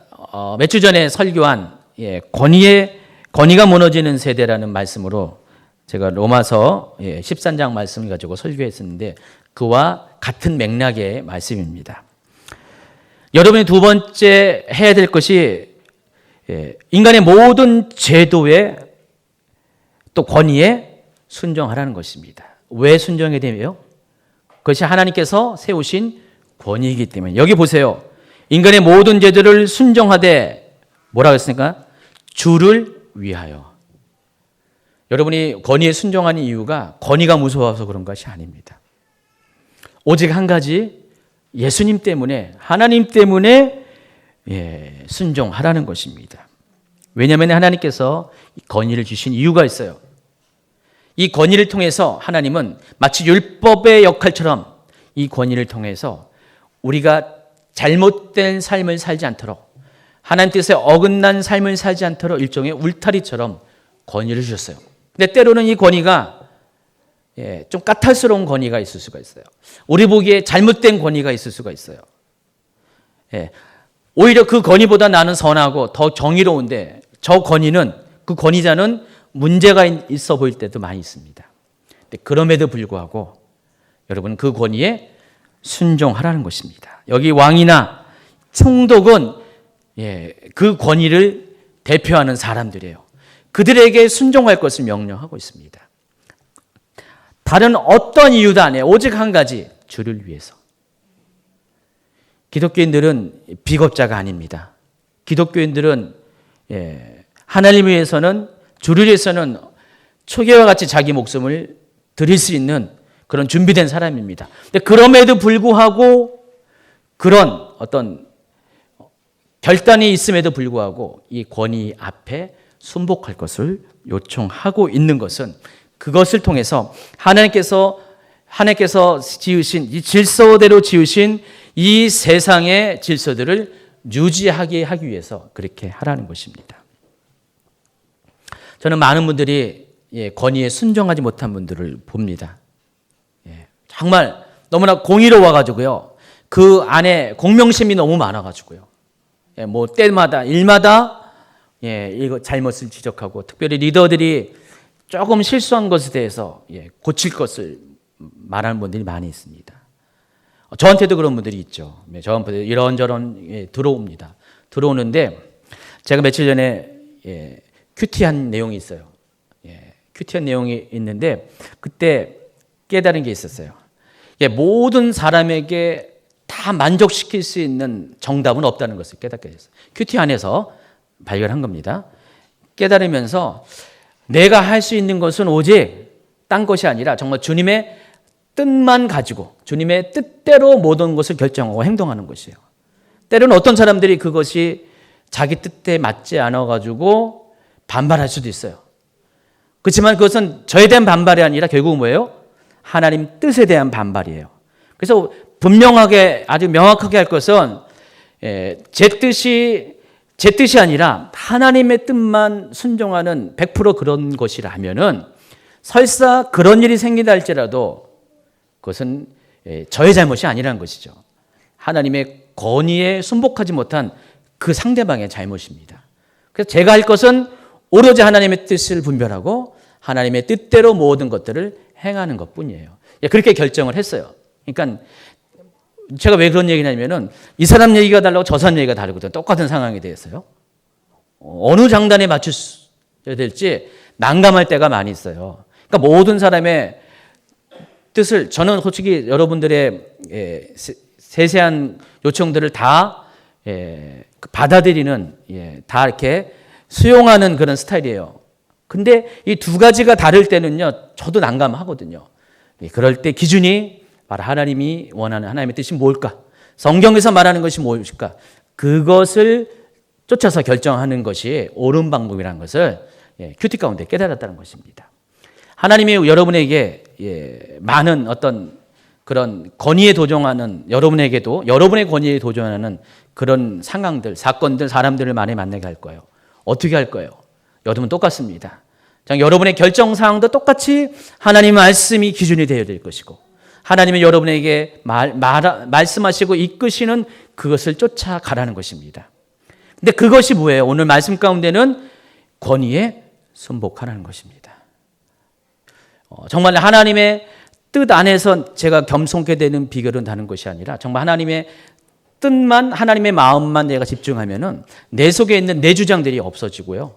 몇 주 전에 설교한 권위가 무너지는 세대라는 말씀으로 제가 로마서 13장 말씀을 가지고 설교했었는데 그와 같은 맥락의 말씀입니다. 여러분이 두 번째 해야 될 것이 인간의 모든 제도에 또 권위에 순종하라는 것입니다. 왜 순종해야 되며? 그것이 하나님께서 세우신 권위이기 때문에. 여기 보세요. 인간의 모든 제도를 순종하되 뭐라고 했습니까? 주를 위하여. 여러분이 권위에 순종하는 이유가 권위가 무서워서 그런 것이 아닙니다. 오직 한 가지, 예수님 때문에, 하나님 때문에 순종하라는 것입니다. 왜냐하면 하나님께서 권위를 주신 이유가 있어요. 이 권위를 통해서 하나님은 마치 율법의 역할처럼 이 권위를 통해서 우리가 잘못된 삶을 살지 않도록, 하나님 뜻에 어긋난 삶을 살지 않도록 일종의 울타리처럼 권위를 주셨어요. 근데 때로는 이 권위가 좀 까탈스러운 권위가 있을 수가 있어요. 우리 보기에 잘못된 권위가 있을 수가 있어요. 오히려 그 권위보다 나는 선하고 더 정의로운데 저 권위는, 그 권위자는 문제가 있어 보일 때도 많이 있습니다. 근데 그럼에도 불구하고 여러분 그 권위에 순종하라는 것입니다. 여기 왕이나 총독은 그 권위를 대표하는 사람들이에요. 그들에게 순종할 것을 명령하고 있습니다. 다른 어떤 이유도 아니에요. 오직 한 가지, 주를 위해서. 기독교인들은 비겁자가 아닙니다. 기독교인들은 하나님을 위해서는, 주를 위해서는 초계와 같이 자기 목숨을 드릴 수 있는 그런 준비된 사람입니다. 근데 그럼에도 불구하고 그런 어떤 결단이 있음에도 불구하고 이 권위 앞에 순복할 것을 요청하고 있는 것은, 그것을 통해서 하나님께서 지으신 이 질서대로 지으신 이 세상의 질서들을 유지하게 하기 위해서 그렇게 하라는 것입니다. 저는 많은 분들이 권위에 순종하지 못한 분들을 봅니다. 정말 너무나 공의로워가지고요. 그 안에 공명심이 너무 많아가지고요. 뭐 때마다 일마다 이거 잘못을 지적하고, 특별히 리더들이 조금 실수한 것에 대해서 고칠 것을 말하는 분들이 많이 있습니다. 저한테도 그런 분들이 있죠. 저한테 이런저런 들어옵니다. 들어오는데 제가 며칠 전에 큐티한 내용이 있어요. 큐티한 내용이 있는데 그때 깨달은 게 있었어요. 모든 사람에게 다 만족시킬 수 있는 정답은 없다는 것을 깨닫게 됐어요. 큐티 안에서 발견한 겁니다. 깨달으면서 내가 할 수 있는 것은 오직 딴 것이 아니라 정말 주님의 뜻만 가지고 주님의 뜻대로 모든 것을 결정하고 행동하는 것이에요. 때로는 어떤 사람들이 그것이 자기 뜻에 맞지 않아가지고 반발할 수도 있어요. 그렇지만 그것은 저에 대한 반발이 아니라 결국은 뭐예요? 하나님 뜻에 대한 반발이에요. 그래서 분명하게, 아주 명확하게 할 것은 제 뜻이 아니라 하나님의 뜻만 순종하는 100% 그런 것이라면은 설사 그런 일이 생긴다 할지라도 그것은 저의 잘못이 아니라는 것이죠. 하나님의 권위에 순복하지 못한 그 상대방의 잘못입니다. 그래서 제가 할 것은 오로지 하나님의 뜻을 분별하고 하나님의 뜻대로 모든 것들을 행하는 것뿐이에요. 그렇게 결정을 했어요. 그러니까 제가 왜 그런 얘기를 하냐면은 이 사람 얘기가 다르고 저 사람 얘기가 다르거든요. 똑같은 상황에 대해서요. 어느 장단에 맞춰야 될지 난감할 때가 많이 있어요. 그러니까 모든 사람의 뜻을, 저는 솔직히 여러분들의 세세한 요청들을 다 받아들이는, 다 이렇게 수용하는 그런 스타일이에요. 근데 이 두 가지가 다를 때는요, 저도 난감하거든요. 그럴 때 기준이 바로 하나님이 원하는 하나님의 뜻이 뭘까? 성경에서 말하는 것이 무엇일까? 그것을 쫓아서 결정하는 것이 옳은 방법이라는 것을 큐티 가운데 깨달았다는 것입니다. 하나님이 여러분에게 많은 어떤 그런 권위에 도전하는, 여러분에게도 여러분의 권위에 도전하는 그런 상황들, 사건들, 사람들을 많이 만나게 할 거예요. 어떻게 할 거예요? 여러분 똑같습니다. 여러분의 결정사항도 똑같이 하나님 말씀이 기준이 되어야 될 것이고 하나님은 여러분에게 말씀하시고 이끄시는 그것을 쫓아가라는 것입니다. 근데 그것이 뭐예요? 오늘 말씀 가운데는 권위에 순복하라는 것입니다. 정말 하나님의 뜻 안에서 제가 겸손케 되는 비결은 다른 것이 아니라 정말 하나님의 뜻만, 하나님의 마음만 내가 집중하면은 내 속에 있는 내 주장들이 없어지고요.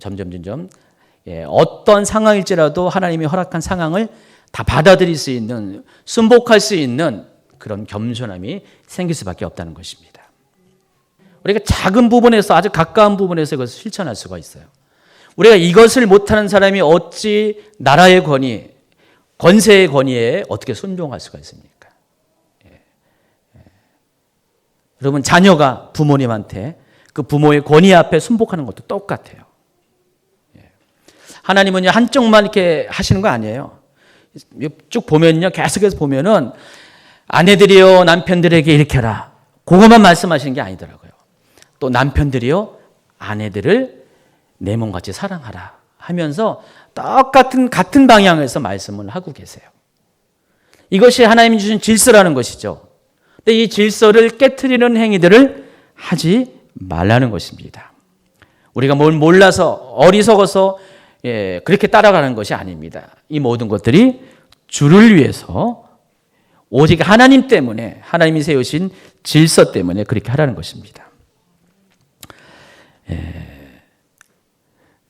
점점 어떤 상황일지라도 하나님이 허락한 상황을 다 받아들일 수 있는, 순복할 수 있는 그런 겸손함이 생길 수밖에 없다는 것입니다. 우리가 작은 부분에서, 아주 가까운 부분에서 이것을 실천할 수가 있어요. 우리가 이것을 못하는 사람이 어찌 나라의 권위, 권세의 권위에 어떻게 순종할 수가 있습니까? 여러분, 자녀가 부모님한테 그 부모의 권위 앞에 순복하는 것도 똑같아요. 하나님은 한쪽만 이렇게 하시는 거 아니에요. 쭉 보면요, 계속해서 보면은 아내들이요 남편들에게 이렇게 하라, 그것만 말씀하시는 게 아니더라고요. 또 남편들이요 아내들을 내 몸같이 사랑하라 하면서 같은 방향에서 말씀을 하고 계세요. 이것이 하나님이 주신 질서라는 것이죠. 근데 이 질서를 깨트리는 행위들을 하지 말라는 것입니다. 우리가 뭘 몰라서 어리석어서 그렇게 따라가는 것이 아닙니다. 이 모든 것들이 주를 위해서 오직 하나님 때문에, 하나님이 세우신 질서 때문에 그렇게 하라는 것입니다.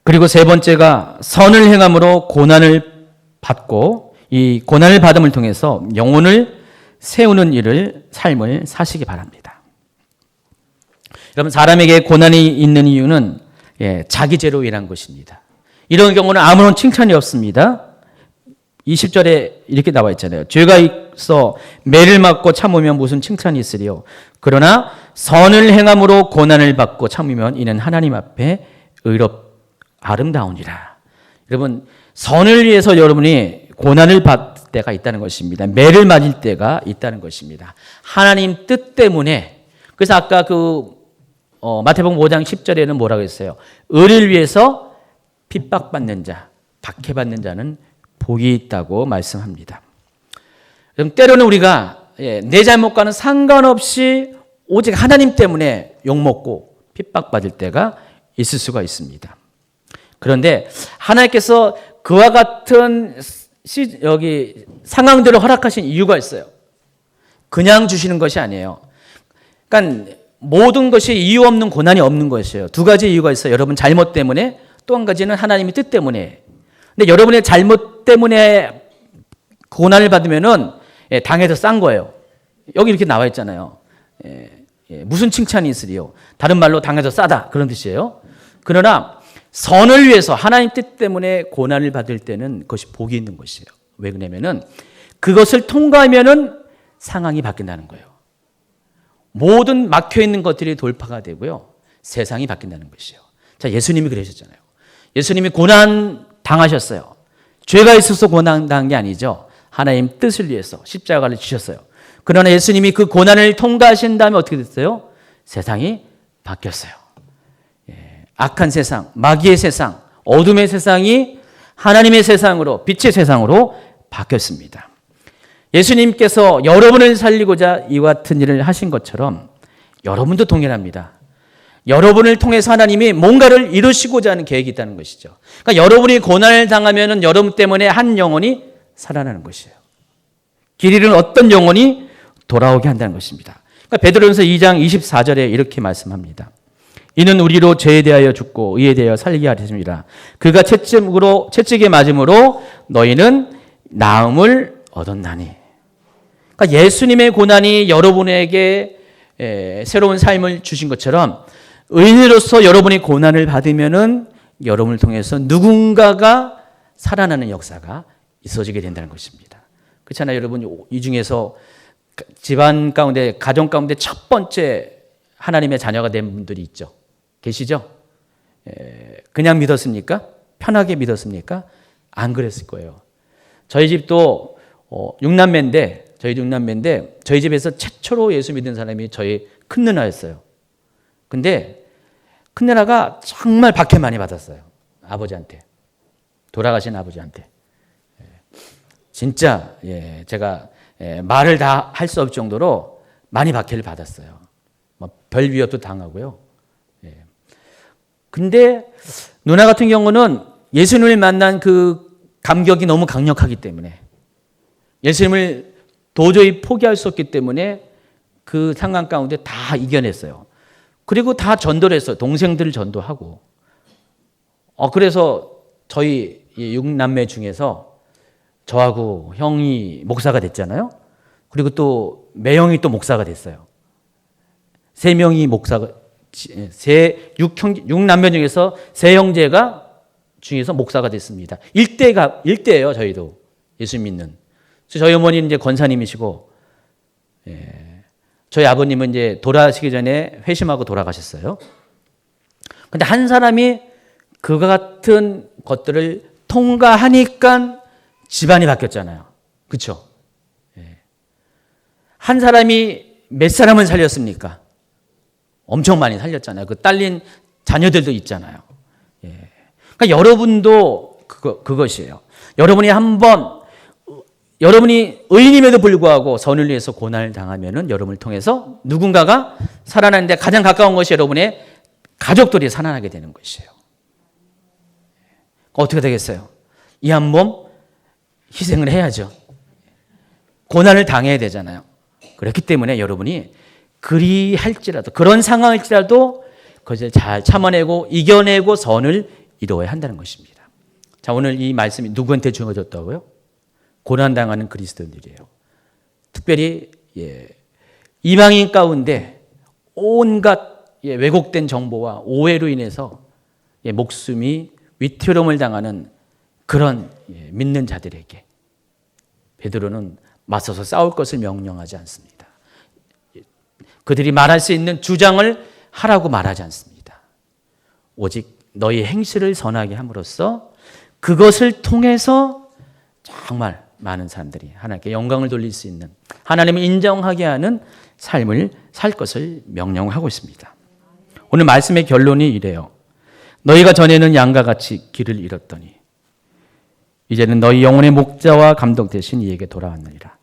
그리고 세 번째가 선을 행함으로 고난을 받고 이 고난을 받음을 통해서 영혼을 세우는 삶을 사시기 바랍니다. 여러분, 사람에게 고난이 있는 이유는 자기 죄로 인한 것입니다. 이런 경우는 아무런 칭찬이 없습니다. 20절에 이렇게 나와 있잖아요. 죄가 있어 매를 맞고 참으면 무슨 칭찬이 있으리요. 그러나 선을 행함으로 고난을 받고 참으면 이는 하나님 앞에 아름다우니라. 여러분, 선을 위해서 여러분이 고난을 받을 때가 있다는 것입니다. 매를 맞을 때가 있다는 것입니다. 하나님 뜻 때문에. 그래서 아까 마태복음 5장 10절에는 뭐라고 했어요? 의를 위해서 핍박받는 자, 박해받는 자는 복이 있다고 말씀합니다. 그럼 때로는 우리가 내 잘못과는 상관없이 오직 하나님 때문에 욕먹고 핍박받을 때가 있을 수가 있습니다. 그런데 하나님께서 그와 같은 상황들을 허락하신 이유가 있어요. 그냥 주시는 것이 아니에요. 그러니까 모든 것이 이유 없는 고난이 없는 것이에요. 두 가지 이유가 있어요. 여러분 잘못 때문에, 또 한 가지는 하나님의 뜻 때문에. 근데 여러분의 잘못 때문에 고난을 받으면은 당해서 싼 거예요. 여기 이렇게 나와 있잖아요. 무슨 칭찬이 있으리요. 다른 말로 당해서 싸다, 그런 뜻이에요. 그러나 선을 위해서 하나님 뜻 때문에 고난을 받을 때는 그것이 복이 있는 것이에요. 왜 그러냐면은 그것을 통과하면은 상황이 바뀐다는 거예요. 모든 막혀 있는 것들이 돌파가 되고요, 세상이 바뀐다는 것이에요. 자, 예수님이 그러셨잖아요. 예수님이 고난 당하셨어요. 죄가 있어서 고난 당한 게 아니죠. 하나님 뜻을 위해서 십자가를 지셨어요. 그러나 예수님이 그 고난을 통과하신 다음에 어떻게 됐어요? 세상이 바뀌었어요. 악한 세상, 마귀의 세상, 어둠의 세상이 하나님의 세상으로, 빛의 세상으로 바뀌었습니다. 예수님께서 여러분을 살리고자 이와 같은 일을 하신 것처럼 여러분도 동일합니다. 여러분을 통해서 하나님이 뭔가를 이루시고자 하는 계획이 있다는 것이죠. 그러니까 여러분이 고난을 당하면 여러분 때문에 한 영혼이 살아나는 것이에요. 길 잃은 어떤 영혼이 돌아오게 한다는 것입니다. 그러니까 베드로전서 2장 24절에 이렇게 말씀합니다. 이는 우리로 죄에 대하여 죽고 의에 대하여 살게 하셨습니다. 그가 채찍에 맞음으로 너희는 나음을 얻었나니. 그러니까 예수님의 고난이 여러분에게 새로운 삶을 주신 것처럼 의인으로서 여러분이 고난을 받으면은 여러분을 통해서 누군가가 살아나는 역사가 있어지게 된다는 것입니다. 그렇잖아요, 여러분. 이 중에서 집안 가운데, 가정 가운데 첫 번째 하나님의 자녀가 된 분들이 있죠. 계시죠? 그냥 믿었습니까? 편하게 믿었습니까? 안 그랬을 거예요. 저희 집도 6남매인데 저희 집에서 최초로 예수 믿은 사람이 저희 큰 누나였어요. 근데 큰누나가 정말 박해 많이 받았어요. 아버지한테. 돌아가신 아버지한테. 진짜 제가 말을 다 할 수 없을 정도로 많이 박해를 받았어요. 별 위협도 당하고요. 근데 누나 같은 경우는 예수님을 만난 그 감격이 너무 강력하기 때문에 예수님을 도저히 포기할 수 없기 때문에 그 상황 가운데 다 이겨냈어요. 그리고 다 전도를 했어요. 동생들을 전도하고. 그래서 저희 6남매 중에서 저하고 형이 목사가 됐잖아요. 그리고 또 매형이 또 목사가 됐어요. 3명이 목사가, 6남매 중에서 3형제가 중에서 목사가 됐습니다. 일대예요, 저희도. 예수 믿는. 저희 어머니는 이제 권사님이시고, 저희 아버님은 이제 돌아가시기 전에 회심하고 돌아가셨어요. 근데 한 사람이 그와 같은 것들을 통과하니까 집안이 바뀌었잖아요. 그렇죠? 한 사람이 몇 사람을 살렸습니까? 엄청 많이 살렸잖아요. 그 딸린 자녀들도 있잖아요. 그러니까 여러분도 그것이에요. 여러분이 의인임에도 불구하고 선을 위해서 고난을 당하면은 여러분을 통해서 누군가가 살아나는데 가장 가까운 것이 여러분의 가족들이 살아나게 되는 것이에요. 어떻게 되겠어요? 이 한 몸 희생을 해야죠. 고난을 당해야 되잖아요. 그렇기 때문에 여러분이 그리할지라도 그런 상황일지라도 그것을 잘 참아내고 이겨내고 선을 이루어야 한다는 것입니다. 자, 오늘 이 말씀이 누구한테 주어졌다고요? 고난당하는 그리스도인들이에요. 특별히 이방인 가운데 온갖 왜곡된 정보와 오해로 인해서 목숨이 위태로움을 당하는 그런 믿는 자들에게 베드로는 맞서서 싸울 것을 명령하지 않습니다. 그들이 말할 수 있는 주장을 하라고 말하지 않습니다. 오직 너희 행실을 선하게 함으로써 그것을 통해서 정말 많은 사람들이 하나님께 영광을 돌릴 수 있는, 하나님을 인정하게 하는 삶을 살 것을 명령하고 있습니다. 오늘 말씀의 결론이 이래요. 너희가 전에는 양과 같이 길을 잃었더니 이제는 너희 영혼의 목자와 감독 되신 이에게 돌아왔느니라.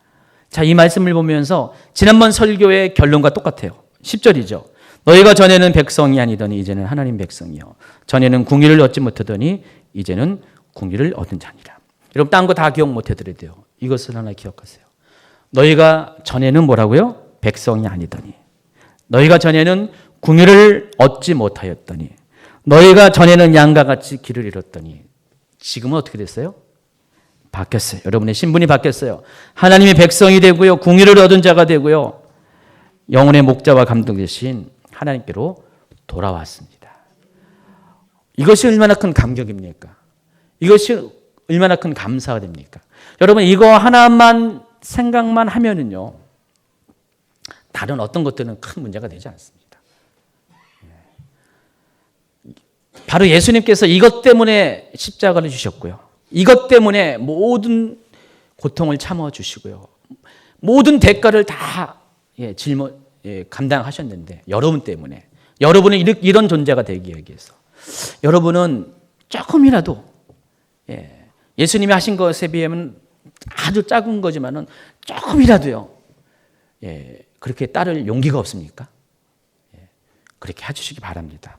자, 이 말씀을 보면서 지난번 설교의 결론과 똑같아요. 10절이죠. 너희가 전에는 백성이 아니더니 이제는 하나님 백성이요. 전에는 궁의를 얻지 못하더니 이제는 궁의를 얻은 자니라. 여러분 딴 거 다 기억 못 해드려도 돼요. 이것을 하나 기억하세요. 너희가 전에는 뭐라고요? 백성이 아니더니. 너희가 전에는 궁의를 얻지 못하였더니. 너희가 전에는 양과 같이 길을 잃었더니. 지금은 어떻게 됐어요? 바뀌었어요. 여러분의 신분이 바뀌었어요. 하나님의 백성이 되고요. 궁의를 얻은 자가 되고요. 영혼의 목자와 감독 되신 하나님께로 돌아왔습니다. 이것이 얼마나 큰 감격입니까? 이것이 얼마나 큰 감사가 됩니까? 여러분 이거 하나만 생각만 하면은요. 다른 어떤 것들은 큰 문제가 되지 않습니다. 바로 예수님께서 이것 때문에 십자가를 주셨고요. 이것 때문에 모든 고통을 참아 주시고요. 모든 대가를 다 감당하셨는데 여러분 때문에, 여러분은 이런 존재가 되기 위해서 여러분은 조금이라도 예수님이 하신 것에 비하면 아주 작은 거지만은 조금이라도요. 그렇게 따를 용기가 없습니까? 그렇게 해주시기 바랍니다.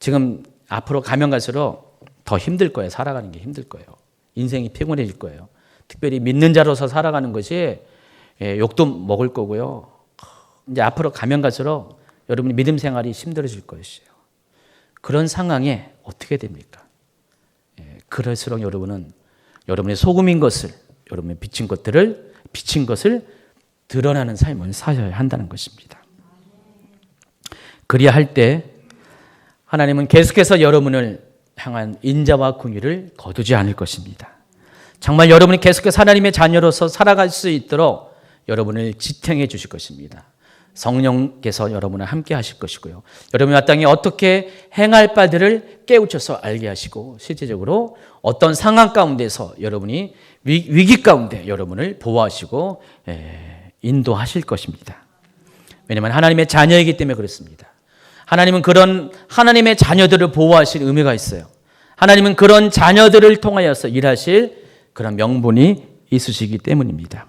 지금 앞으로 가면 갈수록 더 힘들 거예요. 살아가는 게 힘들 거예요. 인생이 피곤해질 거예요. 특별히 믿는 자로서 살아가는 것이 욕도 먹을 거고요. 이제 앞으로 가면 갈수록 여러분이 믿음 생활이 힘들어질 것이에요. 그런 상황에 어떻게 됩니까? 그럴수록 여러분은 여러분의 소금인 것을, 여러분의 비친 것을 드러나는 삶을 사셔야 한다는 것입니다. 그리야 할 때 하나님은 계속해서 여러분을 향한 인자와 긍휼을 거두지 않을 것입니다. 정말 여러분이 계속해서 하나님의 자녀로서 살아갈 수 있도록 여러분을 지탱해 주실 것입니다. 성령께서 여러분을 함께 하실 것이고요. 여러분이 이 땅에 어떻게 행할 바들을 깨우쳐서 알게 하시고 실제적으로 어떤 상황 가운데서 여러분이 위기 가운데 여러분을 보호하시고 인도하실 것입니다. 왜냐하면 하나님의 자녀이기 때문에 그렇습니다. 하나님은 그런 하나님의 자녀들을 보호하실 의미가 있어요. 하나님은 그런 자녀들을 통하여서 일하실 그런 명분이 있으시기 때문입니다.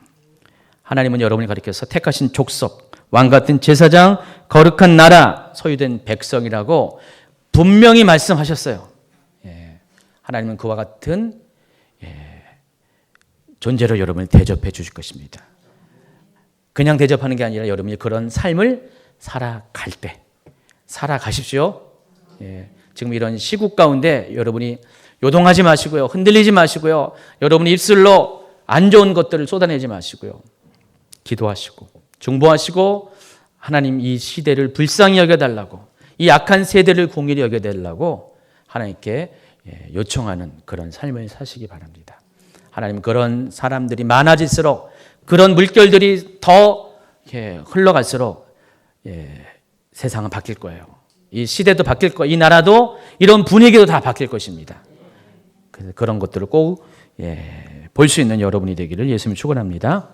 하나님은 여러분이 가리켜서 택하신 족속, 왕 같은 제사장, 거룩한 나라, 소유된 백성이라고 분명히 말씀하셨어요. 하나님은 그와 같은 존재로 여러분을 대접해 주실 것입니다. 그냥 대접하는 게 아니라 여러분이 그런 삶을 살아갈 때 살아가십시오. 지금 이런 시국 가운데 여러분이 요동하지 마시고요. 흔들리지 마시고요. 여러분이 입술로 안 좋은 것들을 쏟아내지 마시고요. 기도하시고 중보하시고 하나님 이 시대를 불쌍히 여겨달라고, 이 악한 세대를 공의히 여겨달라고 하나님께 요청하는 그런 삶을 사시기 바랍니다. 하나님 그런 사람들이 많아질수록, 그런 물결들이 더 흘러갈수록 세상은 바뀔 거예요. 이 시대도 바뀔 거예요. 이 나라도, 이런 분위기도 다 바뀔 것입니다. 그래서 그런 것들을 꼭 볼 수 있는 여러분이 되기를 예수님 축원합니다.